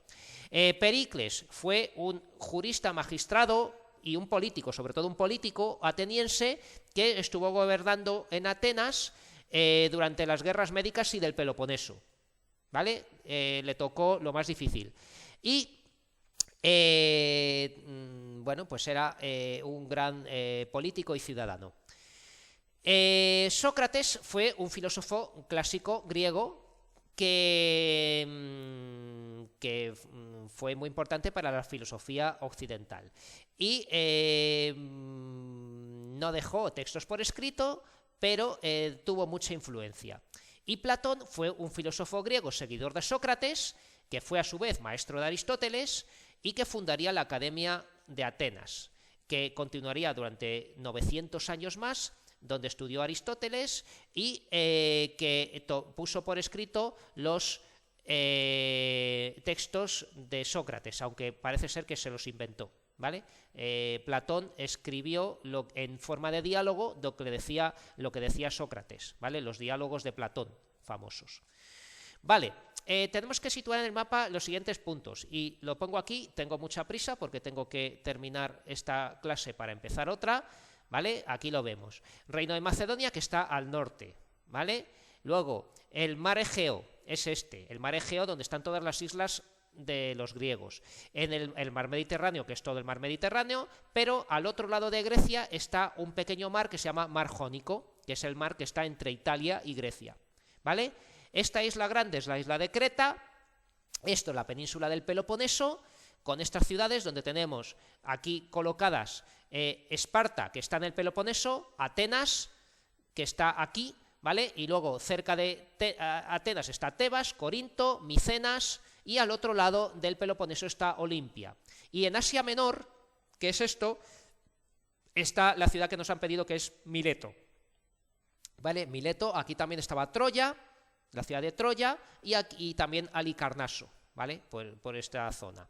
Pericles fue un jurista magistrado y un político, sobre todo un político ateniense que estuvo gobernando en Atenas durante las guerras médicas y del Peloponeso, ¿vale? Le tocó lo más difícil. Y bueno, pues era un gran político y ciudadano. Sócrates fue un filósofo clásico griego que fue muy importante para la filosofía occidental y no dejó textos por escrito, pero tuvo mucha influencia. Y Platón fue un filósofo griego seguidor de Sócrates, que fue a su vez maestro de Aristóteles y que fundaría la Academia de Atenas, que continuaría durante 900 años más, donde estudió Aristóteles y que puso por escrito los textos de Sócrates, aunque parece ser que se los inventó, ¿vale? Platón escribió en forma de diálogo lo que decía Sócrates, ¿vale? Los diálogos de Platón famosos. Vale, tenemos que situar en el mapa los siguientes puntos y lo pongo aquí, tengo mucha prisa porque tengo que terminar esta clase para empezar otra, ¿vale? Aquí lo vemos. Reino de Macedonia, que está al norte, ¿vale? Luego, el mar Egeo es el mar Egeo donde están todas las islas de los griegos. En el mar Mediterráneo, que es todo el mar Mediterráneo, pero al otro lado de Grecia está un pequeño mar que se llama Mar Jónico, que es el mar que está entre Italia y Grecia, ¿vale? Esta isla grande es la isla de Creta, esto es la península del Peloponeso, con estas ciudades donde tenemos aquí colocadas Esparta, que está en el Peloponeso, Atenas, que está aquí, ¿vale? Y luego cerca de Atenas está Tebas, Corinto, Micenas, y al otro lado del Peloponeso está Olimpia. Y en Asia Menor, que es esto, está la ciudad que nos han pedido, que es Mileto, ¿vale? Mileto, aquí también estaba Troya, la ciudad de Troya, y también Halicarnaso, ¿vale? Por esta zona.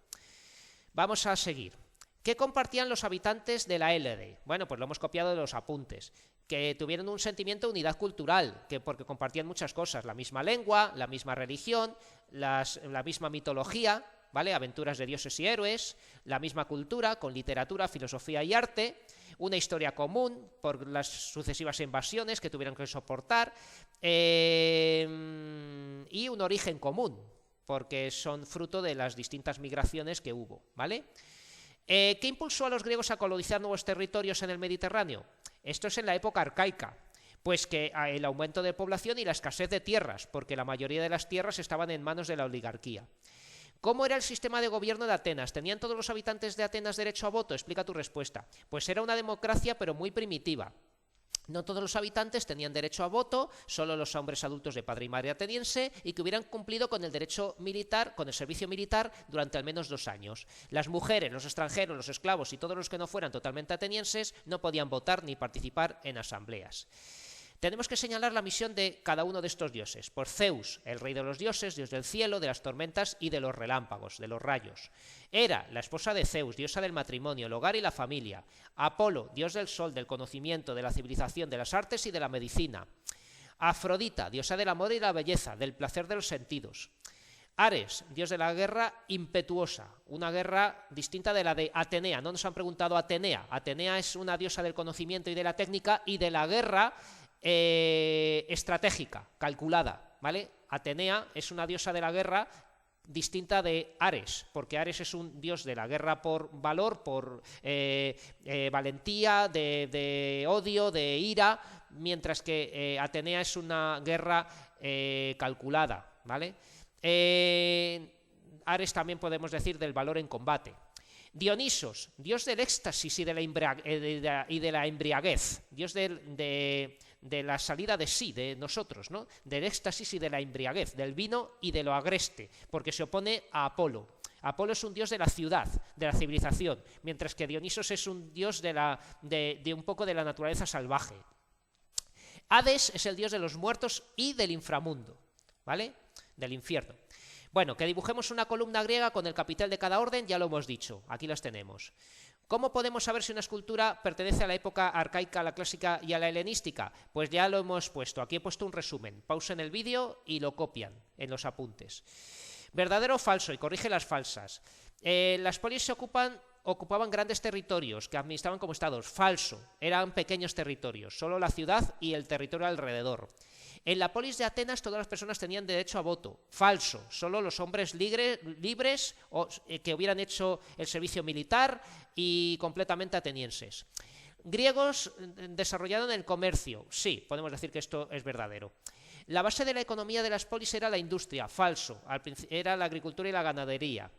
Vamos a seguir. ¿Qué compartían los habitantes de la Hélade? Bueno, pues lo hemos copiado de los apuntes. Que tuvieron un sentimiento de unidad cultural, porque compartían muchas cosas, la misma lengua, la misma religión, la misma mitología, ¿vale? Aventuras de dioses y héroes, la misma cultura, con literatura, filosofía y arte, una historia común por las sucesivas invasiones que tuvieron que soportar, y un origen común, porque son fruto de las distintas migraciones que hubo, ¿vale? ¿Qué impulsó a los griegos a colonizar nuevos territorios en el Mediterráneo? Esto es en la época arcaica, pues que el aumento de población y la escasez de tierras, porque la mayoría de las tierras estaban en manos de la oligarquía. ¿Cómo era el sistema de gobierno de Atenas? ¿Tenían todos los habitantes de Atenas derecho a voto? Explica tu respuesta. Pues era una democracia, pero muy primitiva. No todos los habitantes tenían derecho a voto, solo los hombres adultos de padre y madre ateniense y que hubieran cumplido con el derecho militar, con el servicio militar durante al menos 2 años. Las mujeres, los extranjeros, los esclavos y todos los que no fueran totalmente atenienses no podían votar ni participar en asambleas. Tenemos que señalar la misión de cada uno de estos dioses. Por Zeus, el rey de los dioses, dios del cielo, de las tormentas y de los relámpagos, de los rayos. Hera, la esposa de Zeus, diosa del matrimonio, el hogar y la familia. Apolo, dios del sol, del conocimiento, de la civilización, de las artes y de la medicina. Afrodita, diosa del amor y la belleza, del placer de los sentidos. Ares, dios de la guerra impetuosa, una guerra distinta de la de Atenea. No nos han preguntado Atenea. Atenea es una diosa del conocimiento y de la técnica y de la guerra estratégica, calculada, ¿vale? Atenea es una diosa de la guerra distinta de Ares, porque Ares es un dios de la guerra por valor, por valentía, de odio, de ira, mientras que Atenea es una guerra calculada, ¿vale? Ares también podemos decir del valor en combate. Dionisos, dios del éxtasis y de la embriaguez, dios de la salida de sí, de nosotros, ¿no? Del éxtasis y de la embriaguez, del vino y de lo agreste, porque se opone a Apolo. Apolo es un dios de la ciudad, de la civilización, mientras que Dionisos es un dios de un poco de la naturaleza salvaje. Hades es el dios de los muertos y del inframundo, ¿vale? Del infierno. Bueno, que dibujemos una columna griega con el capital de cada orden, ya lo hemos dicho, aquí las tenemos. ¿Cómo podemos saber si una escultura pertenece a la época arcaica, a la clásica y a la helenística? Pues ya lo hemos puesto, aquí he puesto un resumen, pausen el vídeo y lo copian en los apuntes. ¿Verdadero o falso? Y corrige las falsas. Las polis ocupaban grandes territorios que administraban como estados. Falso, eran pequeños territorios, solo la ciudad y el territorio alrededor. En la polis de Atenas todas las personas tenían derecho a voto. Falso, solo los hombres libres o que hubieran hecho el servicio militar y completamente atenienses. Griegos desarrollaron el comercio. Sí, podemos decir que esto es verdadero. La base de la economía de las polis era la industria. Falso, era la agricultura y la ganadería.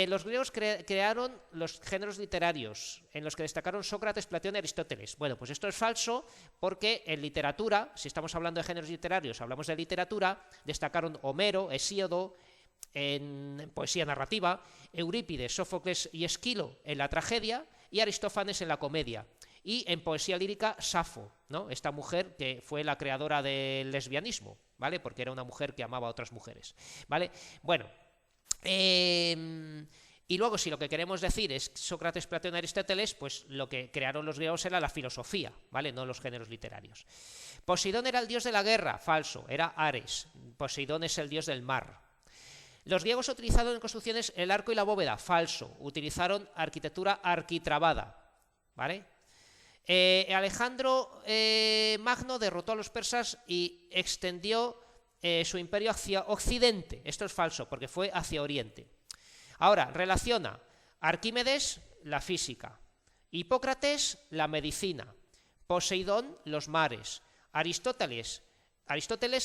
Los griegos crearon los géneros literarios, en los que destacaron Sócrates, Platón y Aristóteles. Bueno, pues esto es falso porque en literatura, si estamos hablando de géneros literarios, hablamos de literatura, destacaron Homero, Hesíodo, en poesía narrativa, Eurípides, Sófocles y Esquilo en la tragedia y Aristófanes en la comedia. Y en poesía lírica, Safo, ¿no? Esta mujer que fue la creadora del lesbianismo, ¿vale? Porque era una mujer que amaba a otras mujeres, ¿vale? Bueno, y luego, si lo que queremos decir es Sócrates, Platón, Aristóteles, pues lo que crearon los griegos era la filosofía, ¿vale? No los géneros literarios. Poseidón era el dios de la guerra, falso, era Ares. Poseidón es el dios del mar. Los griegos utilizaron en construcciones el arco y la bóveda, falso. Utilizaron arquitectura arquitrabada, ¿vale? Alejandro Magno derrotó a los persas y extendió su imperio hacia Occidente. Esto es falso, porque fue hacia Oriente. Ahora, relaciona Arquímedes, la física, Hipócrates, la medicina, Poseidón, los mares, Aristóteles,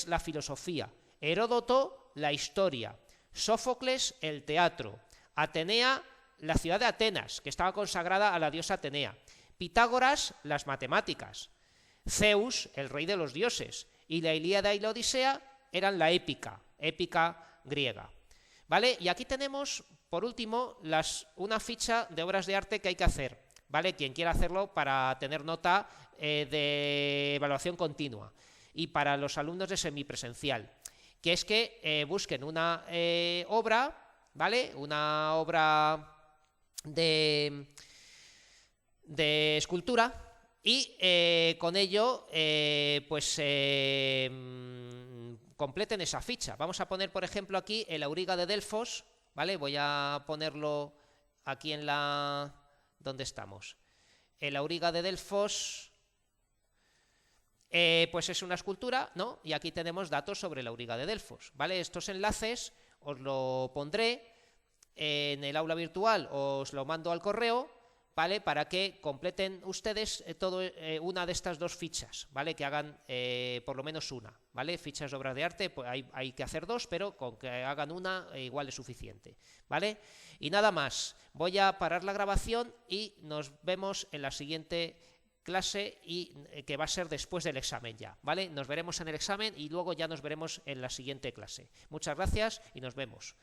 la filosofía, Heródoto, la historia, Sófocles, el teatro, Atenea, la ciudad de Atenas, que estaba consagrada a la diosa Atenea, Pitágoras, las matemáticas, Zeus, el rey de los dioses, y la Ilíada y la Odisea eran la épica griega. ¿Vale? Y aquí tenemos, por último, una ficha de obras de arte que hay que hacer, ¿vale? Quien quiera hacerlo para tener nota de evaluación continua y para los alumnos de semipresencial, que es que busquen una obra, ¿vale? Una obra de escultura y con ello completen esa ficha. Vamos a poner, por ejemplo, aquí el auriga de Delfos, ¿vale? Voy a ponerlo aquí en la... ¿Dónde estamos? El auriga de Delfos, pues es una escultura, ¿no? Y aquí tenemos datos sobre el auriga de Delfos, ¿vale? Estos enlaces os lo pondré en el aula virtual, os lo mando al correo, ¿vale? Para que completen ustedes una de estas dos fichas, ¿vale? Que hagan por lo menos una, ¿vale? Fichas de obras de arte, pues hay que hacer dos, pero con que hagan una igual es suficiente, ¿vale? Y nada más, voy a parar la grabación y nos vemos en la siguiente clase, y que va a ser después del examen ya, ¿vale? Nos veremos en el examen y luego ya nos veremos en la siguiente clase. Muchas gracias y nos vemos.